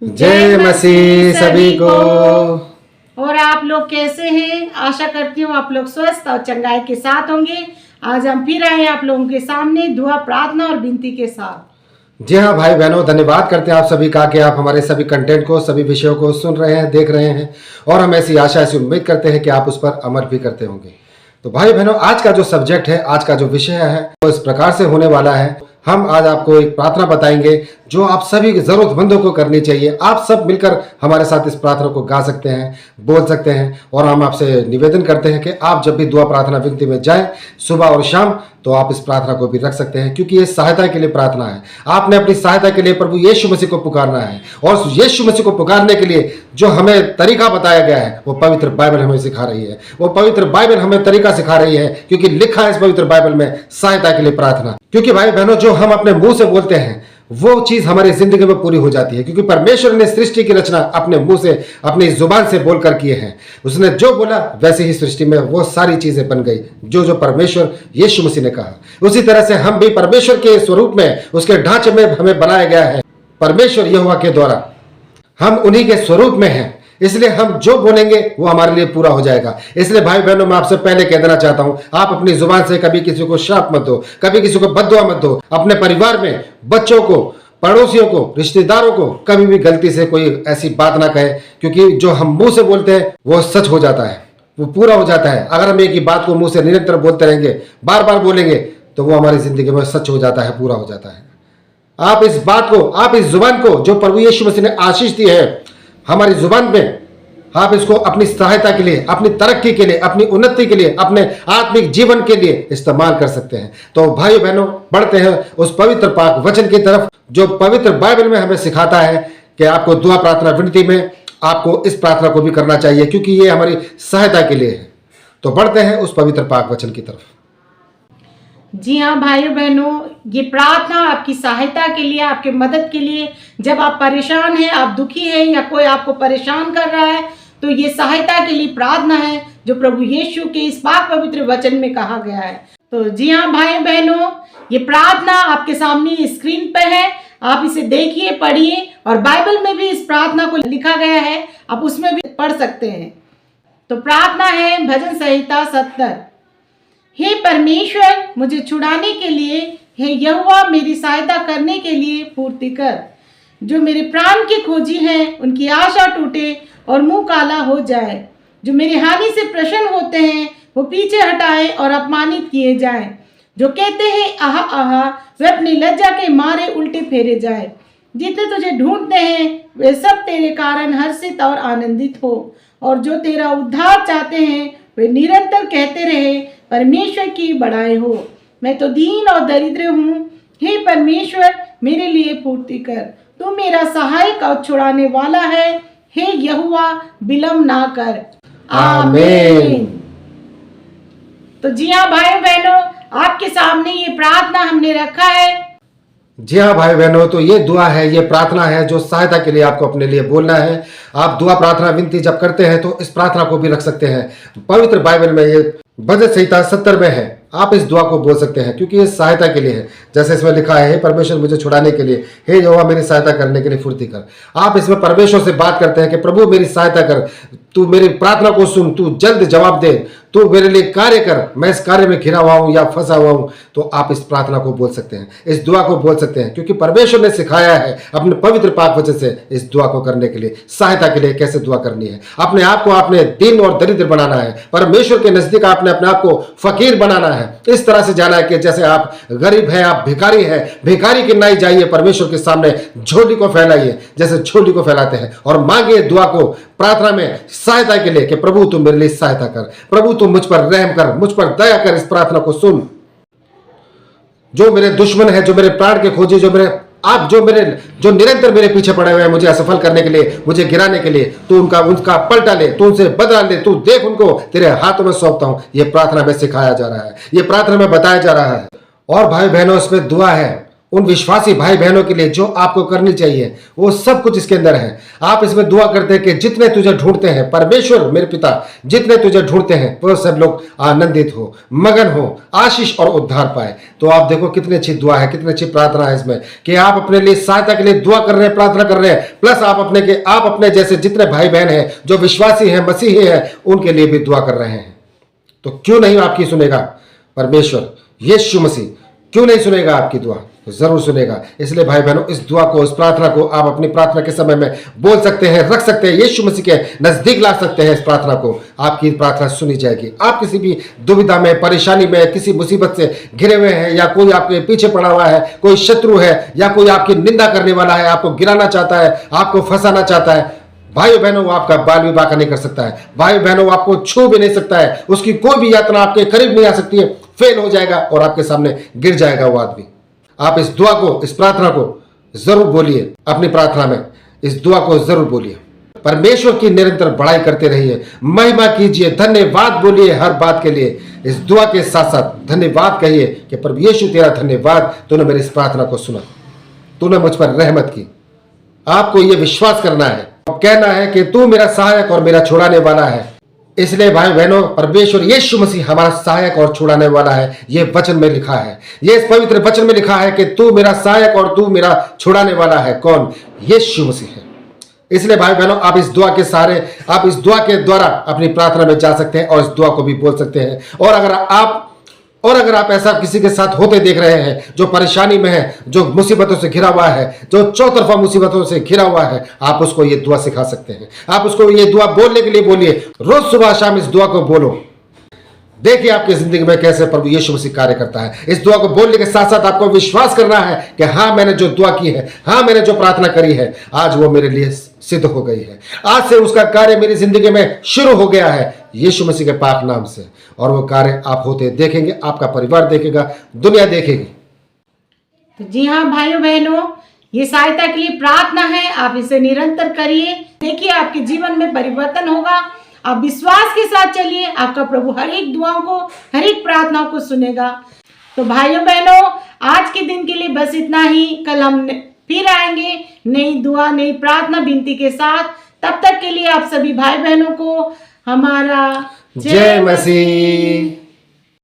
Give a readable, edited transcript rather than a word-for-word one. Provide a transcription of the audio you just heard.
जय मसीह सभी को। और आप लोग कैसे हैं? आशा करती हूँ आप लोग स्वस्थ और चंगाई के साथ होंगे। आज हम फिर आए आप लोगों के सामने दुआ, प्रार्थना और विनती के साथ। जी हाँ भाई बहनों, धन्यवाद करते हैं आप सभी का कि आप हमारे सभी कंटेंट को, सभी विषयों को सुन रहे हैं, देख रहे हैं और हम ऐसी आशा, ऐसी उम्मीद करते हैं कि आप उस पर अमल भी करते होंगे। तो भाई बहनों, आज का जो सब्जेक्ट है, आज का जो विषय है वो इस प्रकार से होने वाला है। हम आज आपको एक प्रार्थना बताएंगे जो आप सभी जरूरतमंदों को करनी चाहिए। आप सब मिलकर हमारे साथ इस प्रार्थना को गा सकते हैं, बोल सकते हैं और हम आपसे निवेदन करते हैं कि आप जब भी दुआ, प्रार्थना, विनती में जाएं सुबह और शाम, तो आप इस प्रार्थना को भी रख सकते हैं, क्योंकि ये सहायता के लिए प्रार्थना है। आपने अपनी सहायता के लिए प्रभु यीशु मसीह को पुकारना है और यीशु मसीह को पुकारने के लिए जो हमें तरीका बताया गया है वो पवित्र बाइबल हमें सिखा रही है। वो पवित्र बाइबल हमें तरीका सिखा रही है, क्योंकि लिखा है इस पवित्र बाइबल में सहायता के लिए प्रार्थना। क्योंकि भाई बहनों, जो हम अपने मुंह से बोलते हैं वो चीज हमारी जिंदगी में पूरी हो जाती है, क्योंकि परमेश्वर ने सृष्टि की रचना अपने मुंह से, अपनी जुबान से बोलकर किए हैं। उसने जो बोला वैसे ही सृष्टि में वो सारी चीजें बन गई, जो जो परमेश्वर यीशु मसीह ने कहा। उसी तरह से हम भी परमेश्वर के स्वरूप में, उसके ढांचे में हमें बनाया गया है परमेश्वर यहोवा के द्वारा। हम उन्हीं के स्वरूप में हैं, इसलिए हम जो बोलेंगे वो हमारे लिए पूरा हो जाएगा। इसलिए भाई बहनों, मैं आपसे पहले कह देना चाहता हूं, आप अपनी जुबान से कभी किसी को श्राप मत दो, कभी किसी को बद्दुआ मत दो। अपने परिवार में बच्चों को, पड़ोसियों को, रिश्तेदारों को कभी भी गलती से कोई ऐसी बात ना कहे, क्योंकि जो हम मुंह से बोलते हैं वो सच हो जाता है, वो पूरा हो जाता है। अगर हम एक ही बात को मुंह से निरंतर बोलते रहेंगे, बार बार बोलेंगे, तो वो हमारी जिंदगी में सच हो जाता है, पूरा हो जाता है। आप इस बात को, आप इस जुबान को जो प्रभु यीशु मसीह ने आशीष दी है हमारी जुबान में, आप इसको अपनी सहायता के लिए, अपनी तरक्की के लिए, अपनी उन्नति के लिए, अपने आत्मिक जीवन के लिए इस्तेमाल कर सकते हैं। तो भाई बहनों, बढ़ते हैं उस पवित्र पाक वचन की तरफ जो पवित्र बाइबल में हमें सिखाता है कि आपको दुआ, प्रार्थना, विनती में आपको इस प्रार्थना को भी करना चाहिए, क्योंकि ये हमारी सहायता के लिए है। तो बढ़ते हैं उस पवित्र पाक वचन की तरफ। जी हाँ भाइयों बहनों, ये प्रार्थना आपकी सहायता के लिए, आपके मदद के लिए। जब आप परेशान हैं, आप दुखी हैं या कोई आपको परेशान कर रहा है, तो ये सहायता के लिए प्रार्थना है जो प्रभु यीशु के इस पाक पवित्र वचन में कहा गया है। तो जी हाँ भाई बहनों, ये प्रार्थना आपके सामने स्क्रीन पर है, आप इसे देखिए, पढ़िए। और बाइबल में भी इस प्रार्थना को लिखा गया है, आप उसमें भी पढ़ सकते हैं। तो प्रार्थना है भजन संहिता 70। हे परमेश्वर, मुझे छुड़ाने के लिए, हे यहोवा मेरी सहायता करने के लिए फुर्ती कर। जो मेरे प्राण के खोजी हैं उनकी आशा टूटे और मुंह काला हो जाए। जो मेरी हानि से प्रसन्न होते हैं वो पीछे हटाए और अपमानित किए जाएं। जो कहते हैं आहा आहा, वे अपनी लज्जा के मारे उल्टे फेरे जाए। जितने तुझे ढूंढते हैं वे सब तेरे कारण हर्षित और आनंदित हो, और जो तेरा उद्धार चाहते हैं वे निरंतर कहते रहे परमेश्वर की बड़ाई हो। मैं तो दीन और दरिद्र हूँ, हे परमेश्वर मेरे लिए फुर्ती कर। तू मेरा सहायक और छुड़ाने वाला है, हे यहोवा विलम्ब ना कर। आमीन। तो जी हाँ भाई बहनों, आपके सामने ये प्रार्थना हमने रखा है। जी हाँ भाई बहनों, तो ये दुआ है, ये प्रार्थना है जो सहायता के लिए आपको अपने लिए बोलना है। आप दुआ, प्रार्थना, विनती जब करते हैं तो इस प्रार्थना को भी रख सकते हैं। पवित्र बाइबल में ये भजन संहिता 70 में है, आप इस दुआ को बोल सकते हैं, क्योंकि ये सहायता के लिए है। जैसे इसमें लिखा है, हे परमेश्वर मुझे छुड़ाने के लिए, हे यहोवा मेरी सहायता करने के लिए फुर्ती कर। आप इसमें परमेश्वर से बात करते हैं कि प्रभु मेरी सहायता कर, तू मेरी प्रार्थना को सुन, तू जल्द जवाब दे, तू मेरे लिए कार्य कर, मैं इस कार्य में घिरा हुआ हूं या फंसा हुआ हूं। तो आप इस प्रार्थना को बोल सकते हैं, इस दुआ को बोल सकते हैं, क्योंकि परमेश्वर ने सिखाया है अपने पवित्र पाक वचन से इस दुआ को करने के लिए, सहायता के लिए कैसे दुआ करनी है। अपने आप को आपने दीन और दरिद्र बनाना है, परमेश्वर के नजदीक आपने अपने आप को फकीर बनाना है। इस तरह से जाना है कि जैसे आप गरीब हैं, आप भिखारी हैं, भिखारी की नाई जाइए परमेश्वर के सामने, झोली को फैलाइए जैसे झोली को फैलाते हैं, और मांगिए दुआ को प्रार्थना में सहायता के लिए कि प्रभु तुम मेरे लिए सहायता कर, प्रभु तुम मुझ पर रहम कर, मुझ पर दया कर। इस प्रार्थना को सुन। जो मेरे दुश्मन है, जो मेरे प्राण के खोजी, जो निरंतर मेरे पीछे पड़े हुए हैं मुझे असफल करने के लिए, मुझे गिराने के लिए, तू उनका पलटा ले, तू उनसे बदला ले, तू देख उनको तेरे हाथों में सौंपता हूं। यह प्रार्थना में सिखाया जा रहा है, यह प्रार्थना में बताया जा रहा है। और भाई बहनों, इसमें दुआ है उन विश्वासी भाई बहनों के लिए जो आपको करनी चाहिए वो सब कुछ इसके अंदर है। आप इसमें दुआ करते हैं कि जितने तुझे ढूंढते हैं परमेश्वर मेरे पिता, जितने तुझे ढूंढते हैं वो सब लोग आनंदित हो, मगन हो, आशीष और उद्धार पाए। तो आप देखो कितनी अच्छी दुआ है, कितनी अच्छी प्रार्थना है इसमें कि आप अपने लिए सहायता के लिए दुआ कर रहे हैं, प्रार्थना कर रहे हैं, प्लस आप अपने जैसे जितने भाई बहन हैं जो विश्वासी हैं, मसीही हैं, उनके लिए भी दुआ कर रहे हैं। तो क्यों नहीं आपकी सुनेगा परमेश्वर यीशु मसीह, क्यों नहीं सुनेगा आपकी दुआ? जरूर सुनेगा। इसलिए भाई बहनों इस दुआ को, इस प्रार्थना को आप अपनी प्रार्थना के समय में बोल सकते हैं, रख सकते हैं, यीशु मसीह के नजदीक ला सकते हैं। इस प्रार्थना को आपकी प्रार्थना सुनी जाएगी। आप किसी भी दुविधा में, परेशानी में, किसी मुसीबत से घिरे हुए हैं या कोई आपके पीछे पड़ा हुआ है, कोई शत्रु है या कोई आपकी निंदा करने वाला है, आपको गिराना चाहता है, आपको फंसाना चाहता है, भाइयों बहनों वो आपका बाल विवाह नहीं कर सकता है। भाई बहनों वो आपको छू भी नहीं सकता है। उसकी कोई भी यातना आपके करीब नहीं आ सकती है। फेल हो जाएगा और आपके सामने गिर जाएगा वो आदमी। आप इस दुआ को, इस प्रार्थना को जरूर बोलिए अपनी प्रार्थना में, इस दुआ को जरूर बोलिए। परमेश्वर की निरंतर बड़ाई करते रहिए, महिमा कीजिए, धन्यवाद बोलिए हर बात के लिए। इस दुआ के साथ साथ धन्यवाद कहिए कि प्रभु यीशु तेरा धन्यवाद, तूने मेरी इस प्रार्थना को सुना, तूने मुझ पर रहमत की। आपको यह विश्वास करना है, कहना है कि तू मेरा सहायक और मेरा छुड़ाने वाला है। इसलिए भाई बहनों परमेश्वर यीशु मसीह हमारा सहायक और छुड़ाने वाला है। यह वचन में लिखा है, यह इस पवित्र वचन में लिखा है कि तू मेरा सहायक और तू मेरा छुड़ाने वाला है। कौन? यीशु मसीह है। इसलिए भाई बहनों आप इस दुआ के सहारे, आप इस दुआ के द्वारा अपनी प्रार्थना में जा सकते हैं और इस दुआ को भी बोल सकते हैं। और अगर आप ऐसा किसी के साथ होते देख रहे हैं जो परेशानी में है, जो मुसीबतों से घिरा हुआ है, जो चौतरफा मुसीबतों से घिरा हुआ है, आप उसको ये दुआ सिखा सकते हैं। आप उसको ये दुआ बोलने के लिए बोलिए, रोज सुबह शाम इस दुआ को बोलो। देखिए आपकी जिंदगी में कैसे प्रभु यीशु मसीह कार्य करता है। इस दुआ को बोलने के साथ साथ आपको विश्वास करना है कि हाँ मैंने जो दुआ की है, हाँ मैंने जो प्रार्थना करी है, आज वो मेरे लिए सिद्ध हो गई है। आज से उसका कार्य मेरी जिंदगी में शुरू हो गया है यीशु मसीह के पाक नाम से। और वो कार्य आप होते देखेंगे, आपका परिवार देखेगा, दुनिया देखेगी। तो जी हाँ भाइयों बहनों, ये सहायता के लिए प्रार्थना है, आप इसे निरंतर करिए। देखिए आपके जीवन में परिवर्तन होगा। आप विश्वास के साथ चलिए, आपका प्रभु हर एक दुआओं को, हर एक प्रार्थनाओं को सुनेगा। तो भाइयों बहनों आज के दिन के लिए बस इतना ही। कल हम फिर आएंगे नई दुआ, नई प्रार्थना, विनती के साथ। तब तक के लिए आप सभी भाई बहनों को हमारा जय मसीह।